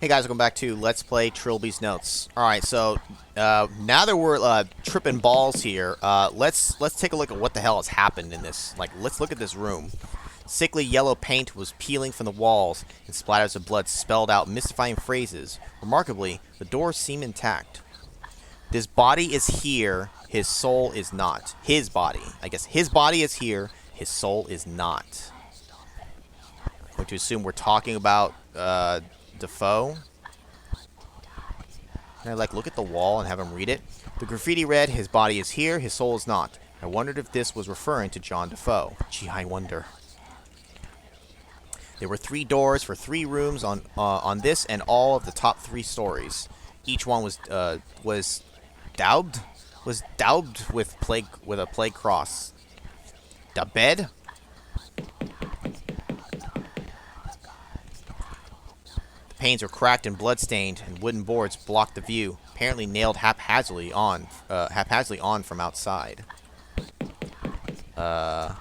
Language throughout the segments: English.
Hey guys, welcome back to Let's Play Trilby's Notes. Alright, so now that we're tripping balls here, let's take a look at what the hell has happened in this. Like, let's look at this room. Sickly yellow paint was peeling from the walls, and splatters of blood spelled out mystifying phrases. Remarkably, the doors seem intact. This body is here, his soul is not. His body. I guess his body is here, his soul is not. I'm going to assume we're talking about Defoe. Can I, like, look at the wall and have him read it? The graffiti read, "His body is here, his soul is not." I wondered if this was referring to John Defoe. Gee, I wonder. There were 3 doors for 3 rooms on this and all of the top 3 stories. Each one was daubed with a plague cross. The bed. Panes were cracked and blood-stained, and wooden boards blocked the view, apparently nailed haphazardly on from outside. The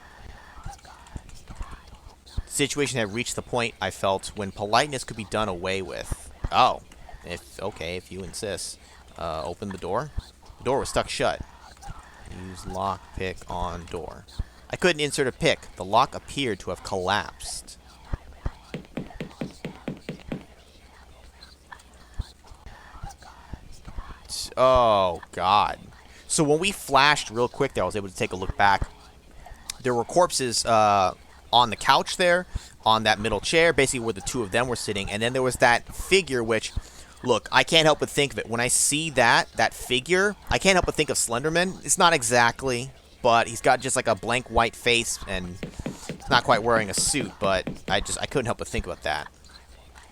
situation had reached the point, I felt, when politeness could be done away with. Oh, if you insist. Open the door. The door was stuck shut. Use lock pick on door. I couldn't insert a pick. The lock appeared to have collapsed. Oh, God. So when we flashed real quick there, I was able to take a look back. There were corpses on the couch there, on that middle chair, basically where the 2 of them were sitting. And then there was that figure, which, look, I can't help but think of it. When I see that figure, I can't help but think of Slenderman. It's not exactly, but he's got just like a blank white face, and he's not quite wearing a suit, but I couldn't help but think about that.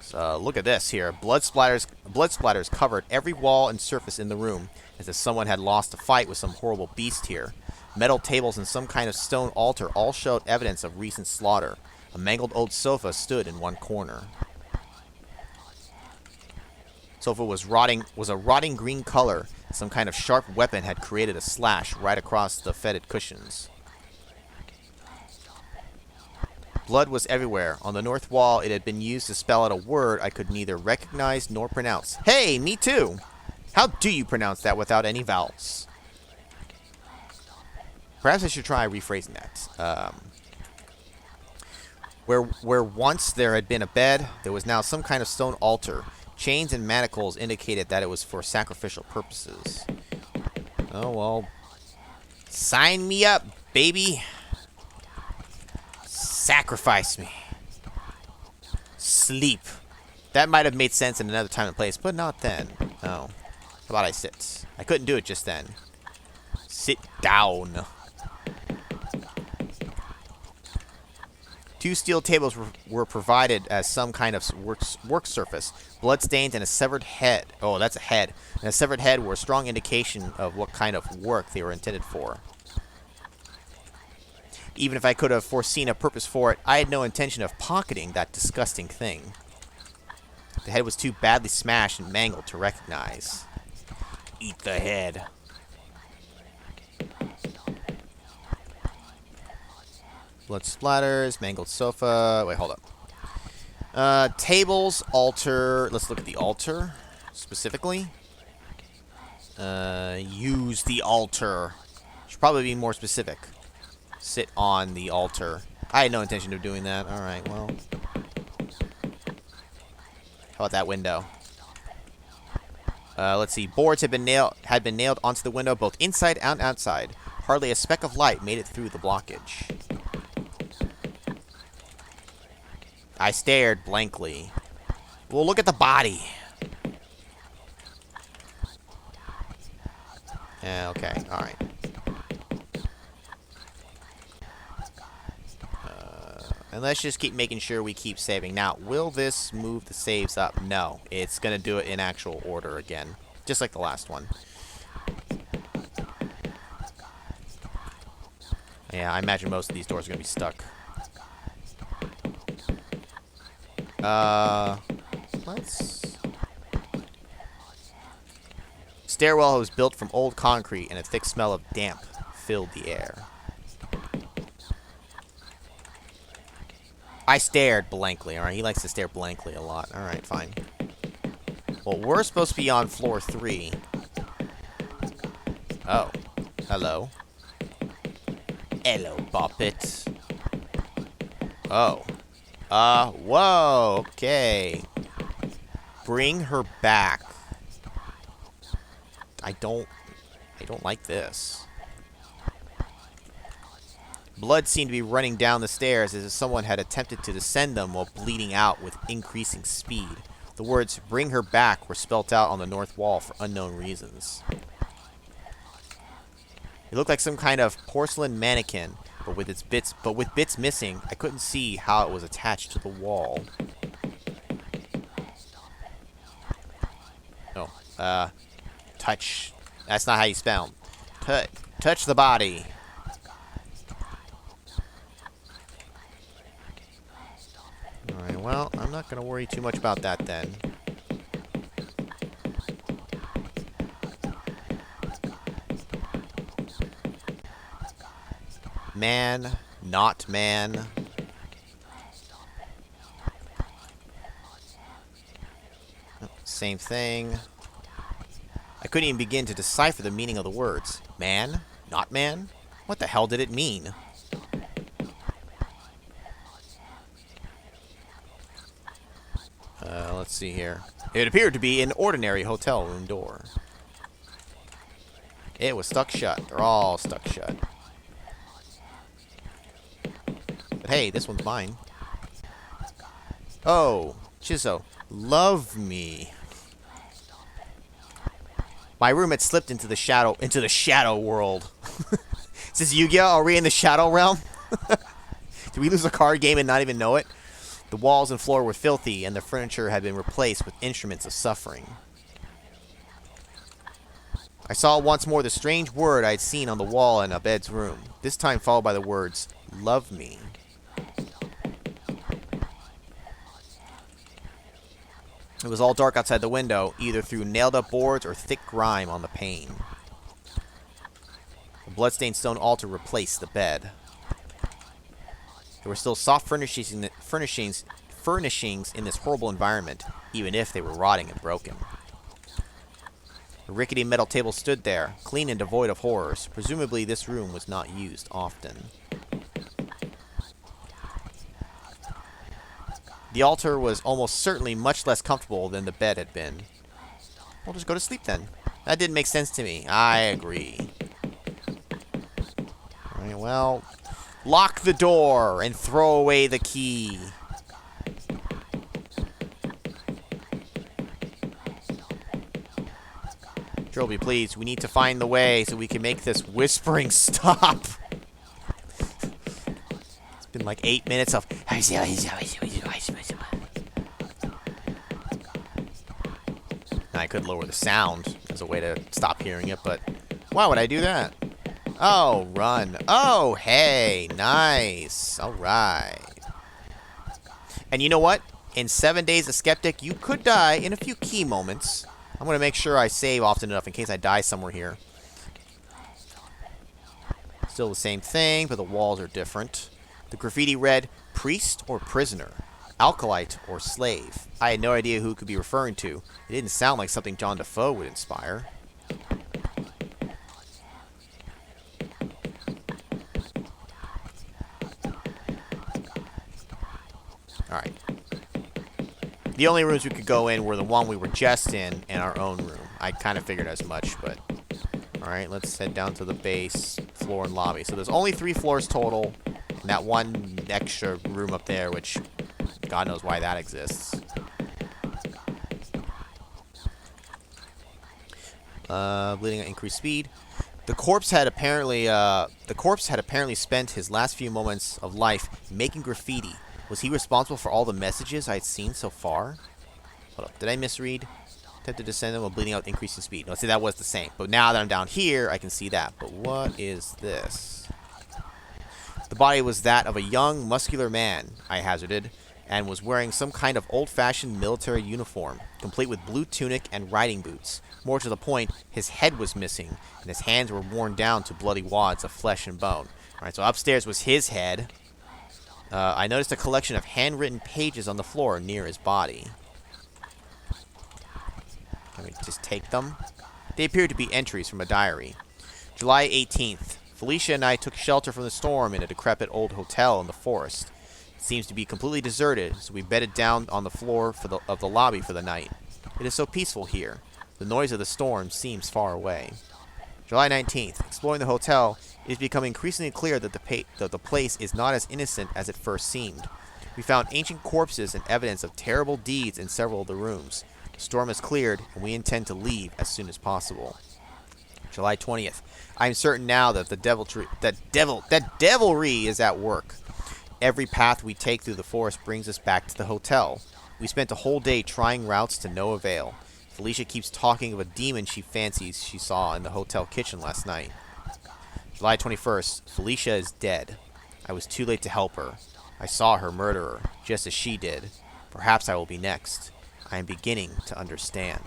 So look at this here. Blood splatters covered every wall and surface in the room, as if someone had lost a fight with some horrible beast here. Metal tables and some kind of stone altar all showed evidence of recent slaughter. A mangled old sofa stood in one corner. Sofa was a rotting green color. Some kind of sharp weapon had created a slash right across the fetid cushions. Blood was everywhere. On the north wall, it had been used to spell out a word I could neither recognize nor pronounce. Hey, me too! How do you pronounce that without any vowels? Perhaps I should try rephrasing that. Where once there had been a bed, there was now some kind of stone altar. Chains and manacles indicated that it was for sacrificial purposes. Oh, well. Sign me up, baby! Sacrifice me. Sleep. That might have made sense in another time and place, but not then. Oh. How about I sit? I couldn't do it just then. Sit down. 2 steel tables were provided as some kind of work surface. Bloodstains and a severed head. Oh, that's a head. And a severed head were a strong indication of what kind of work they were intended for. Even if I could have foreseen a purpose for it, I had no intention of pocketing that disgusting thing. The head was too badly smashed and mangled to recognize. Eat the head. Blood splatters, mangled sofa. Wait, hold up. Tables, altar. Let's look at the altar, specifically. Use the altar. Should probably be more specific. Sit on the altar. I had no intention of doing that. Alright, well. How about that window? Let's see. Boards had been nailed onto the window, both inside and outside. Hardly a speck of light made it through the blockage. I stared blankly. Well, look at the body. Yeah, okay, alright. And let's just keep making sure we keep saving. Now, will this move the saves up? No. It's going to do it in actual order again. Just like the last one. Yeah, I imagine most of these doors are going to be stuck. Let's... Stairwell was built from old concrete, and a thick smell of damp filled the air. I stared blankly, alright? He likes to stare blankly a lot. Alright, fine. Well, we're supposed to be on floor 3. Oh. Hello. Hello, Poppet. Oh. Whoa. Okay. Bring her back. I don't like this. Blood seemed to be running down the stairs as if someone had attempted to descend them while bleeding out with increasing speed. The words, "Bring her back," were spelt out on the north wall for unknown reasons. It looked like some kind of porcelain mannequin, but with bits missing. I couldn't see how it was attached to the wall. Oh, touch. That's not how you spell. Touch the body. Alright, well, I'm not going to worry too much about that then. Man, not man. Same thing. I couldn't even begin to decipher the meaning of the words. Man? Not man? What the hell did it mean? Let's see here. It appeared to be an ordinary hotel room door. It was stuck shut. They're all stuck shut. But hey, this one's mine. Oh, Chzo, love me. My room had slipped into the shadow world. Is this Yu-Gi-Oh? Are we in the shadow realm? Did we lose a card game and not even know it? The walls and floor were filthy, and the furniture had been replaced with instruments of suffering. I saw once more the strange word I had seen on the wall in Abed's room, this time followed by the words, "Love me." It was all dark outside the window, either through nailed-up boards or thick grime on the pane. The bloodstained stone altar replaced the bed. There were still soft furnishings in this horrible environment, even if they were rotting and broken. A rickety metal table stood there, clean and devoid of horrors. Presumably this room was not used often. The altar was almost certainly much less comfortable than the bed had been. We'll just go to sleep then. That didn't make sense to me. I agree. Alright, well, lock the door and throw away the key. Trilby, please, we need to find the way so we can make this whispering stop. It's been like 8 minutes of... I could lower the sound as a way to stop hearing it, but why would I do that? Oh, run. Oh, hey, nice. All right. And you know what? In 7 Days a Skeptic, you could die in a few key moments. I'm going to make sure I save often enough in case I die somewhere here. Still the same thing, but the walls are different. The graffiti read, "Priest or prisoner? Alkalite or slave?" I had no idea who it could be referring to. It didn't sound like something John Defoe would inspire. Alright. The only rooms we could go in were the one we were just in and our own room. I kind of figured as much, but... Alright, let's head down to the base, floor, and lobby. So there's only 3 floors total. And that one extra room up there, which... God knows why that exists. Bleeding at increased speed. The corpse had apparently spent his last few moments of life making graffiti. Was he responsible for all the messages I had seen so far? Hold up, did I misread? Attempted to send them while bleeding out with increasing speed. No, see, that was the same. But now that I'm down here, I can see that. But what is this? The body was that of a young, muscular man, I hazarded, and was wearing some kind of old-fashioned military uniform, complete with blue tunic and riding boots. More to the point, his head was missing, and his hands were worn down to bloody wads of flesh and bone. Alright, so upstairs was his head. I noticed a collection of handwritten pages on the floor near his body. take them. They appeared to be entries from a diary. July 18th. Felicia and I took shelter from the storm in a decrepit old hotel in the forest. It seems to be completely deserted, so we bedded down on the floor of the lobby for the night. It is so peaceful here. The noise of the storm seems far away. July 19th. Exploring the hotel, it is becoming increasingly clear that the place is not as innocent as it first seemed. We found ancient corpses and evidence of terrible deeds in several of the rooms. The storm has cleared, and we intend to leave as soon as possible. July 20th. I am certain now that that devilry is at work. Every path we take through the forest brings us back to the hotel. We spent a whole day trying routes to no avail. Felicia keeps talking of a demon she fancies she saw in the hotel kitchen last night. July 21st. Felicia is dead. I was too late to help her. I saw her murderer, just as she did. Perhaps I will be next. I am beginning to understand.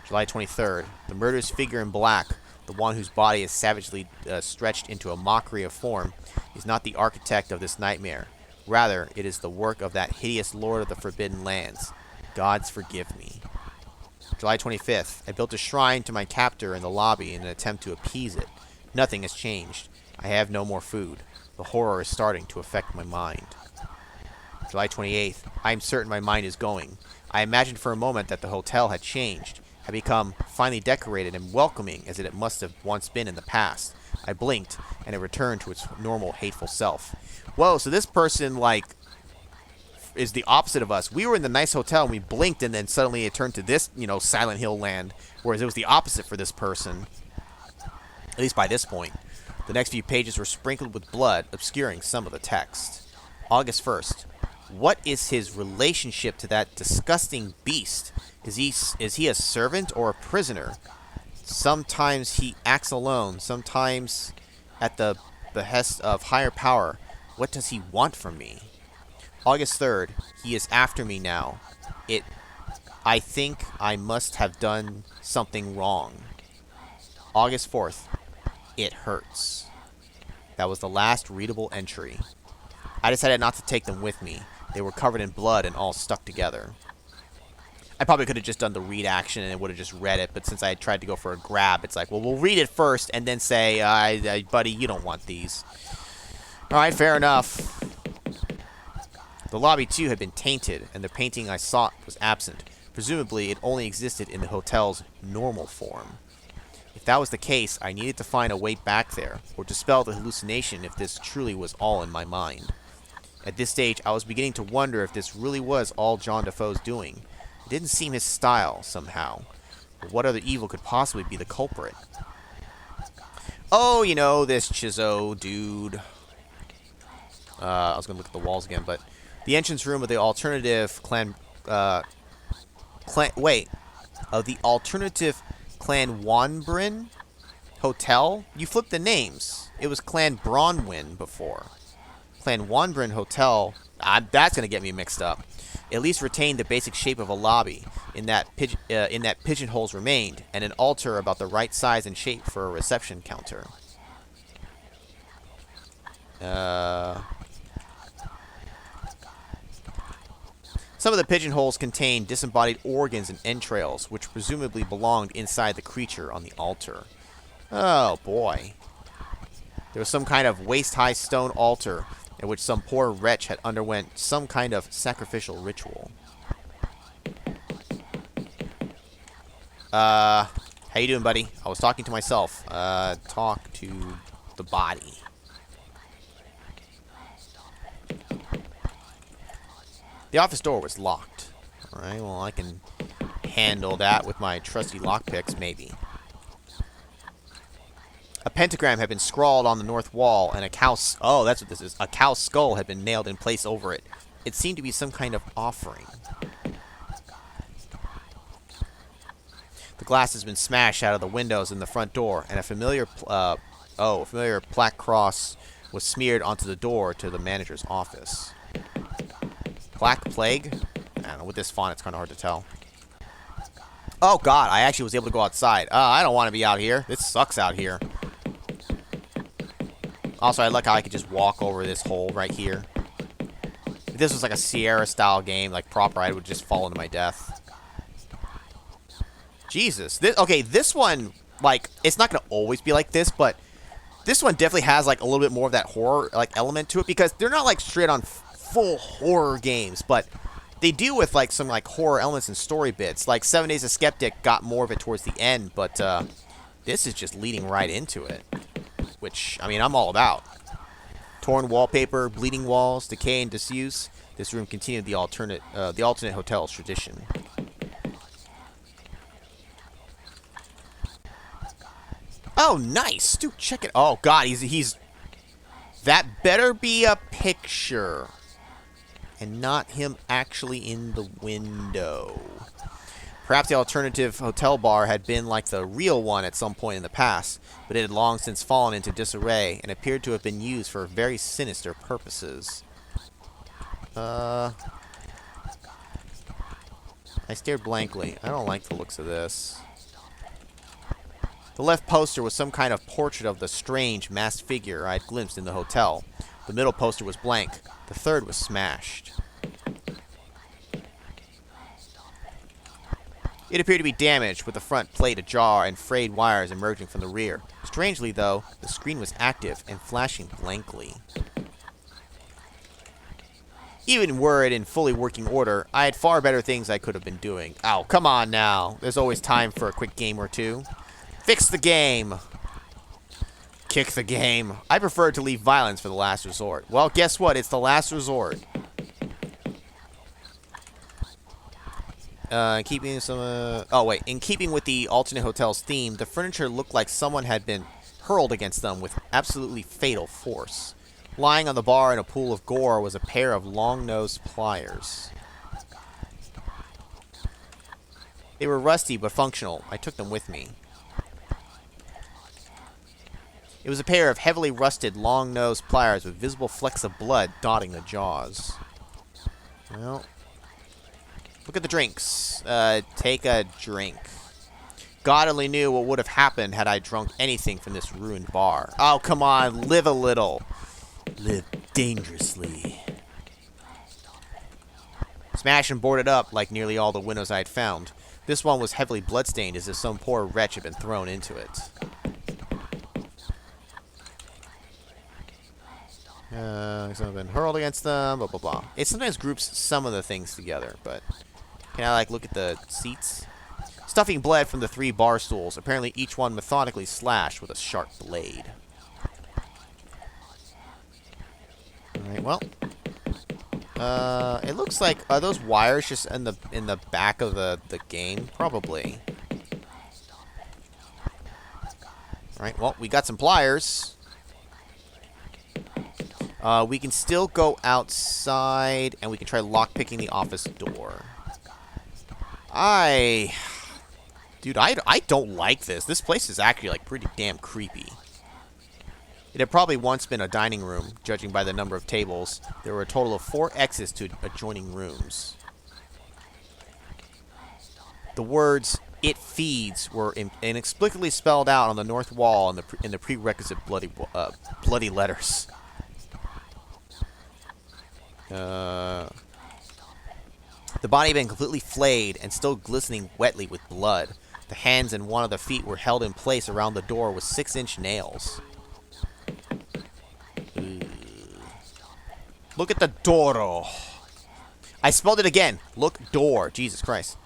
July 23rd. The murderous figure in black, the one whose body is savagely stretched into a mockery of form, is not the architect of this nightmare. Rather, it is the work of that hideous lord of the Forbidden Lands. Gods forgive me. July 25th. I built a shrine to my captor in the lobby in an attempt to appease it. Nothing has changed. I have no more food. The horror is starting to affect my mind. July 28th. I am certain my mind is going. I imagined for a moment that the hotel had changed, had become finely decorated and welcoming as it must have once been in the past. I blinked, and it returned to its normal hateful self. Whoa, so this person, like, is the opposite of us. We were in the nice hotel, and we blinked, and then suddenly it turned to this, Silent Hill land, whereas it was the opposite for this person, at least by this point. The next few pages were sprinkled with blood, obscuring some of the text. August 1st. What is his relationship to that disgusting beast? Is he a servant or a prisoner? Sometimes he acts alone, sometimes at the behest of higher power. What does he want from me? August 3rd. He is after me now. I think I must have done something wrong. August 4th. It hurts. That was the last readable entry. I decided not to take them with me. They were covered in blood and all stuck together. I probably could have just done the read action and it would have just read it, but since I had tried to go for a grab, it's like, well, we'll read it first and then say, buddy, you don't want these. Alright, fair enough. The lobby, too, had been tainted, and the painting I sought was absent. Presumably, it only existed in the hotel's normal form. If that was the case, I needed to find a way back there, or dispel the hallucination if this truly was all in my mind. At this stage, I was beginning to wonder if this really was all John Defoe's doing. It didn't seem his style, somehow. But what other evil could possibly be the culprit? Oh, this Chzo dude. I was going to look at the walls again, but the entrance room of the alternative the alternative Clan Wanbrin Hotel? You flipped the names. It was Clan Bronwyn before. Clan Wanbrin Hotel, that's going to get me mixed up. At least retained the basic shape of a lobby, in that pigeonholes remained, and an altar about the right size and shape for a reception counter. Some of the pigeonholes contained disembodied organs and entrails, which presumably belonged inside the creature on the altar. Oh, boy. There was some kind of waist-high stone altar in which some poor wretch had underwent some kind of sacrificial ritual. How you doing, buddy? I was talking to myself. Talk to the body. The office door was locked. Alright, well, I can handle that with my trusty lockpicks, maybe. A pentagram had been scrawled on the north wall, and a cow's... Oh, that's what this is. A cow's skull had been nailed in place over it. It seemed to be some kind of offering. The glass has been smashed out of the windows in the front door, and a familiar black cross was smeared onto the door to the manager's office. Black Plague? I don't know, with this font it's kind of hard to tell. Oh god, I actually was able to go outside. I don't want to be out here. This sucks out here. Also, I like how I could just walk over this hole right here. If this was like a Sierra-style game, like proper, I would just fall into my death. Jesus. Okay, this one, like, it's not going to always be like this, but this one definitely has, like, a little bit more of that horror, like, element to it, because they're not, like, straight on full horror games, but they do with, like, some, like, horror elements and story bits. Like, 7 Days a Skeptic got more of it towards the end, but, this is just leading right into it. Which, I mean, I'm all about. Torn wallpaper, bleeding walls, decay and disuse. This room continued the alternate hotel's tradition. Oh, nice! Dude, check it. Oh, God, he's... That better be a picture. And not him actually in the window. Perhaps the alternative hotel bar had been like the real one at some point in the past, but it had long since fallen into disarray and appeared to have been used for very sinister purposes. I stared blankly. I don't like the looks of this. The left poster was some kind of portrait of the strange, masked figure I had glimpsed in the hotel. The middle poster was blank. The third was smashed. It appeared to be damaged, with the front plate ajar and frayed wires emerging from the rear. Strangely, though, the screen was active and flashing blankly. Even were it in fully working order, I had far better things I could have been doing. Ow, come on now. There's always time for a quick game or two. Fix the game. Kick the game. I prefer to leave violence for the last resort. Well, guess what? It's the last resort. In keeping with the alternate hotel's theme, the furniture looked like someone had been hurled against them with absolutely fatal force. Lying on the bar in a pool of gore was a pair of long-nosed pliers. They were rusty but functional. I took them with me. It was a pair of heavily rusted, long-nosed pliers with visible flecks of blood dotting the jaws. Well, look at the drinks. Take a drink. God only knew what would have happened had I drunk anything from this ruined bar. Oh, come on, live a little. Live dangerously. Smashed and boarded up like nearly all the windows I had found. This one was heavily bloodstained as if some poor wretch had been thrown into it. Some have been hurled against them, blah, blah, blah. It sometimes groups some of the things together, but... Can I, like, look at the seats? Stuffing bled from the 3 bar stools, apparently each one methodically slashed with a sharp blade. Alright, well... it looks like... Are those wires just in the back of the game? Probably. Alright, well, we got some pliers. We can still go outside, and we can try lockpicking the office door. Dude, I don't like this. This place is actually, like, pretty damn creepy. It had probably once been a dining room, judging by the number of tables. There were a total of 4 exits to adjoining rooms. The words, "It feeds," were inexplicably spelled out on the north wall in the prerequisite bloody letters. The body had been completely flayed and still glistening wetly with blood. The hands and one of the feet were held in place around the door with 6-inch nails. Look at the door. I spelled it again. Look, door. Jesus Christ.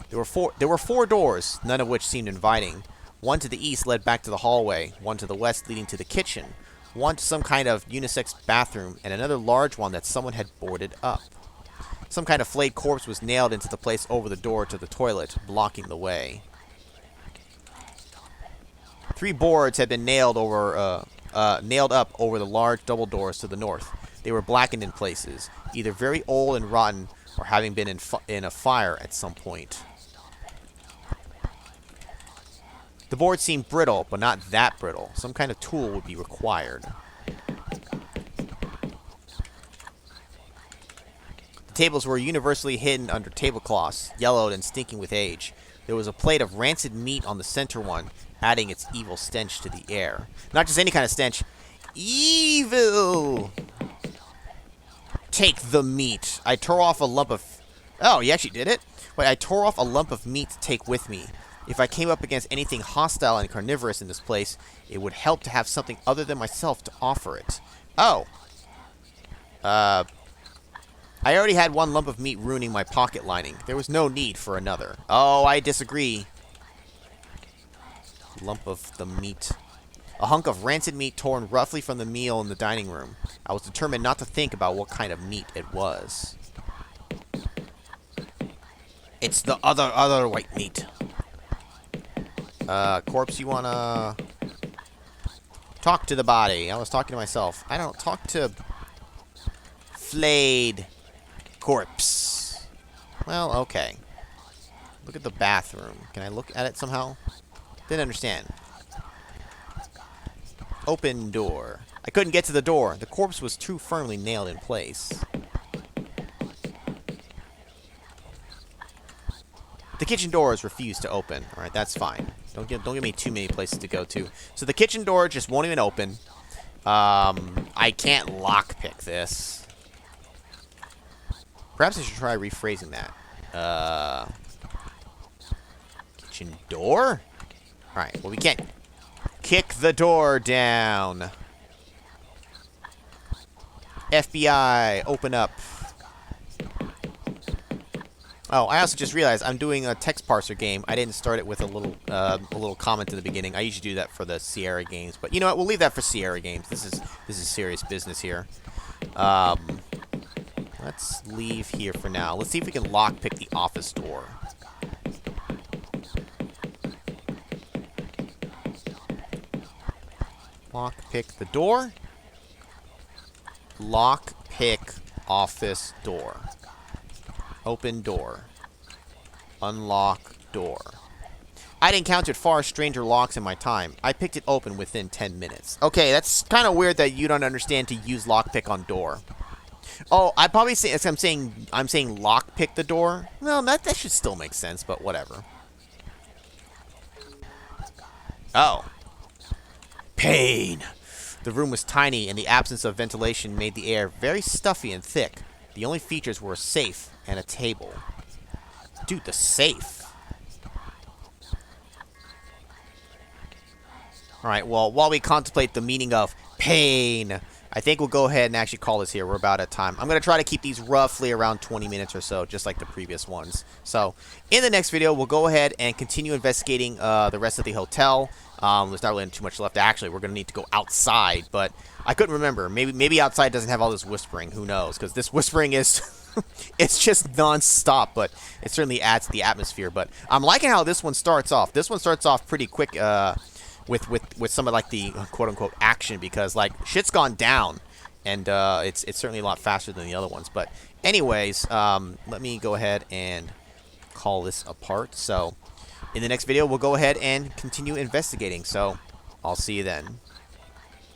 There were four doors, none of which seemed inviting. One to the east led back to the hallway, one to the west leading to the kitchen, one to some kind of unisex bathroom, and another large one that someone had boarded up. Some kind of flayed corpse was nailed into the place over the door to the toilet, blocking the way. 3 boards had been nailed up over the large double doors to the north. They were blackened in places, either very old and rotten or having been in a fire at some point. The board seemed brittle, but not that brittle. Some kind of tool would be required. The tables were universally hidden under tablecloths, yellowed and stinking with age. There was a plate of rancid meat on the center one, adding its evil stench to the air. Not just any kind of stench. Evil! Take the meat. I tore off a lump of... Oh, he actually did it? Wait, I tore off a lump of meat to take with me. If I came up against anything hostile and carnivorous in this place, it would help to have something other than myself to offer it. Oh. I already had one lump of meat ruining my pocket lining. There was no need for another. Oh, I disagree. Lump of the meat. A hunk of rancid meat torn roughly from the meal in the dining room. I was determined not to think about what kind of meat it was. It's the other white meat. Corpse, you wanna talk to the body? I was talking to myself. I don't talk to flayed corpse. Well, okay. Look at the bathroom. Can I look at it somehow? Didn't understand. Open door. I couldn't get to the door. The corpse was too firmly nailed in place. The kitchen doors refused to open. Alright, that's fine. Don't give me too many places to go to. So the kitchen door just won't even open. I can't lockpick this. Perhaps I should try rephrasing that. Kitchen door? Alright, well we can't kick the door down. FBI, open up. Oh, I also just realized I'm doing a text parser game. I didn't start it with a little comment in the beginning. I usually do that for the Sierra games, but you know what? We'll leave that for Sierra games. This is serious business here. Let's leave here for now. Let's see if we can lockpick the office door. Lockpick the door. Lockpick office door. Open door. Unlock door. I'd encountered far stranger locks in my time. I picked it open within 10 minutes. Okay, that's kind of weird that you don't understand to use lockpick on door. Oh, I probably say I'm saying lockpick the door. Well, that should still make sense, but whatever. Oh. Pain. The room was tiny, and the absence of ventilation made the air very stuffy and thick. The only features were a safe and a table. Dude, the safe. Alright, well, while we contemplate the meaning of pain, I think we'll go ahead and actually call this here. We're about at time. I'm going to try to keep these roughly around 20 minutes or so, just like the previous ones. So, in the next video, we'll go ahead and continue investigating the rest of the hotel. There's not really too much left. Actually, we're going to need to go outside, but I couldn't remember. Maybe outside doesn't have all this whispering. Who knows? Because this whispering is... it's just non-stop, but it certainly adds to the atmosphere. But I'm liking how this one starts off. This one starts off pretty quick with some of like the quote-unquote action, because like shit's gone down, and it's certainly a lot faster than the other ones. But anyways, let me go ahead and call this apart. So in the next video, we'll go ahead and continue investigating. So I'll see you then.